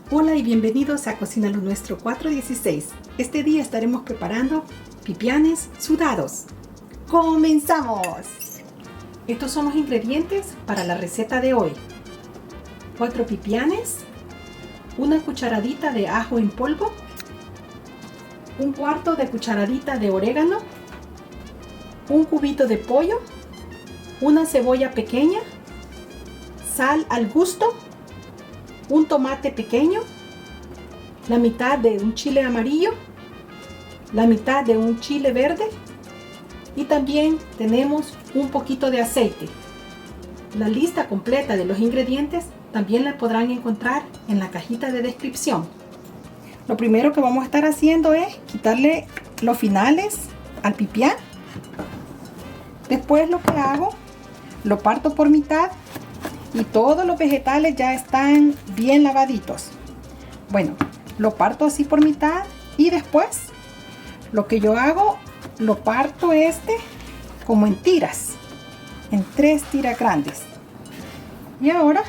Hola y bienvenidos a Cocina lo Nuestro 416. Este día estaremos preparando pipianes sudados. ¡Comenzamos! Estos son los ingredientes para la receta de hoy. 4 pipianes, una cucharadita de ajo en polvo, un cuarto de cucharadita de orégano, un cubito de pollo, una cebolla pequeña, sal al gusto, un tomate pequeño, la mitad de un chile amarillo, la mitad de un chile verde y también tenemos un poquito de aceite. La lista completa de los ingredientes también la podrán encontrar en la cajita de descripción. Lo primero que vamos a estar haciendo es quitarle los finales al pipián. Después lo que hago, lo parto por mitad y todos los vegetales ya están bien lavaditos. Bueno, lo parto así por mitad y después lo que yo hago, lo parto como en tiras, en 3 tiras grandes. Y ahora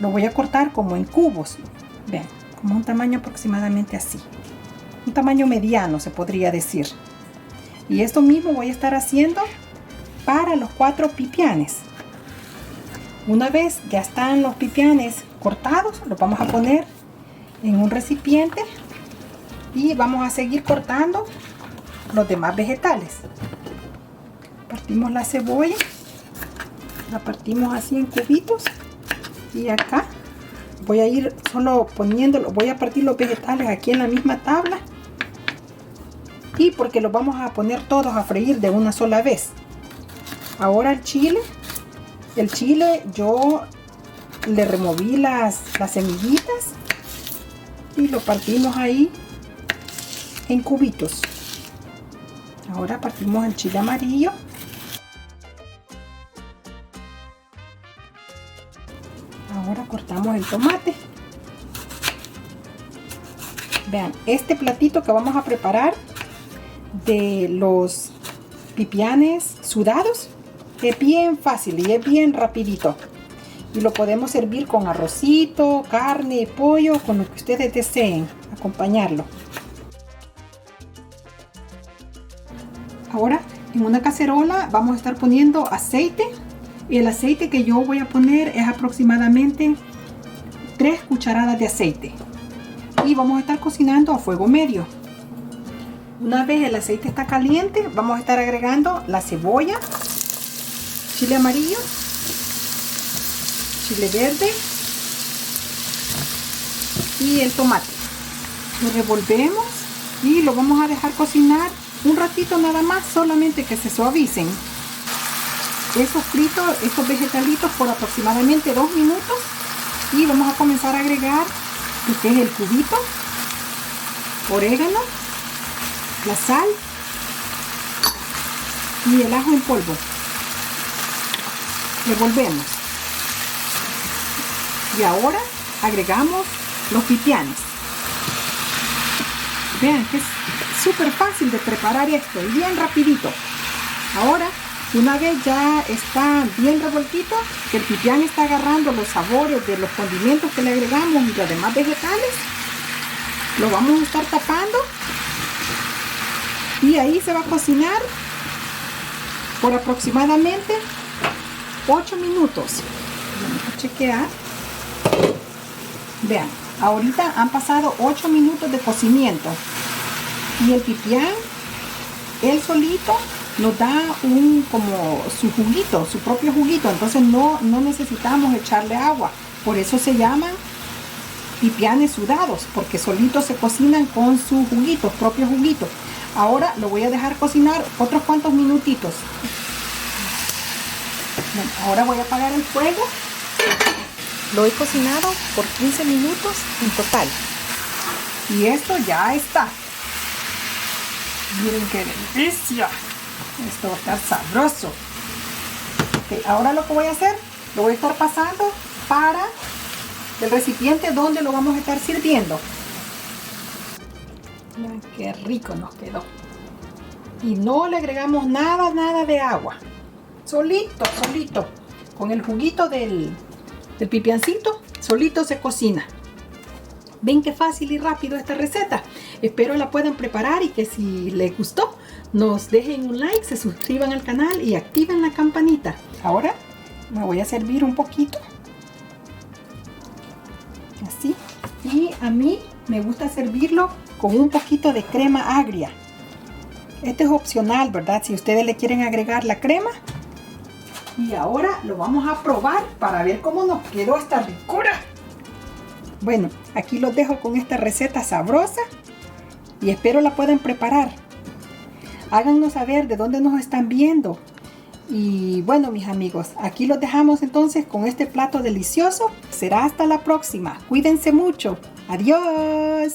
lo voy a cortar como en cubos. Vean, como un tamaño aproximadamente así. Un tamaño mediano se podría decir. Y esto mismo voy a estar haciendo para los 4 pipianes. Una vez ya están los pipianes cortados, los vamos a poner en un recipiente y vamos a seguir cortando los demás vegetales. Partimos la cebolla, la partimos así en cubitos y acá voy a ir solo poniéndolo, voy a partir los vegetales aquí en la misma tabla y porque los vamos a poner todos a freír de una sola vez. Ahora el chile yo le removí las semillitas y lo partimos ahí en cubitos. Ahora partimos el chile amarillo. Ahora cortamos el tomate. Vean, este platito que vamos a preparar de los pipianes sudados es bien fácil y es bien rapidito. Y lo podemos servir con arrocito, carne, pollo, con lo que ustedes deseen acompañarlo. Ahora en una cacerola vamos a estar poniendo aceite. Y el aceite que yo voy a poner es aproximadamente 3 cucharadas de aceite. Y vamos a estar cocinando a fuego medio. Una vez el aceite está caliente, vamos a estar agregando la cebolla, chile amarillo, chile verde y el tomate. Lo revolvemos y lo vamos a dejar cocinar un ratito nada más, solamente que se suavicen. He sofrito estos vegetalitos por aproximadamente 2 minutos y vamos a comenzar a agregar lo que es el cubito, orégano, la sal y el ajo en polvo. Revolvemos y ahora agregamos los pipianes. Vean que es súper fácil de preparar esto y bien rapidito. Ahora, una vez ya está bien revueltito, que el pipián está agarrando los sabores de los condimentos que le agregamos y los demás vegetales, lo vamos a estar tapando y ahí se va a cocinar por aproximadamente 8 minutos. Vamos a chequear. Vean, ahorita han pasado 8 minutos de cocimiento y el pipián, él solito, nos da como su juguito, su propio juguito. Entonces no necesitamos echarle agua. Por eso se llaman pipianes sudados, porque solitos se cocinan con su juguito, propio juguito. Ahora lo voy a dejar cocinar otros cuantos minutitos. Bueno, ahora voy a apagar el fuego. Lo he cocinado por 15 minutos en total. Y esto ya está. Miren qué delicia. Esto va a estar sabroso. Okay, ahora lo que voy a hacer, lo voy a estar pasando para el recipiente donde lo vamos a estar sirviendo. Miren qué rico nos quedó. Y no le agregamos nada de agua. Solito, con el juguito del pipiancito, solito se cocina. Ven qué fácil y rápido esta receta. Espero la puedan preparar y que si les gustó, nos dejen un like, se suscriban al canal y activen la campanita. Ahora me voy a servir un poquito. Así. Y a mí me gusta servirlo con un poquito de crema agria. Este es opcional, ¿verdad? Si ustedes le quieren agregar la crema. Y ahora lo vamos a probar para ver cómo nos quedó esta ricura. Bueno, aquí los dejo con esta receta sabrosa y espero la puedan preparar. Háganos saber de dónde nos están viendo. Y bueno, mis amigos, aquí los dejamos entonces con este plato delicioso. Será hasta la próxima. Cuídense mucho. Adiós.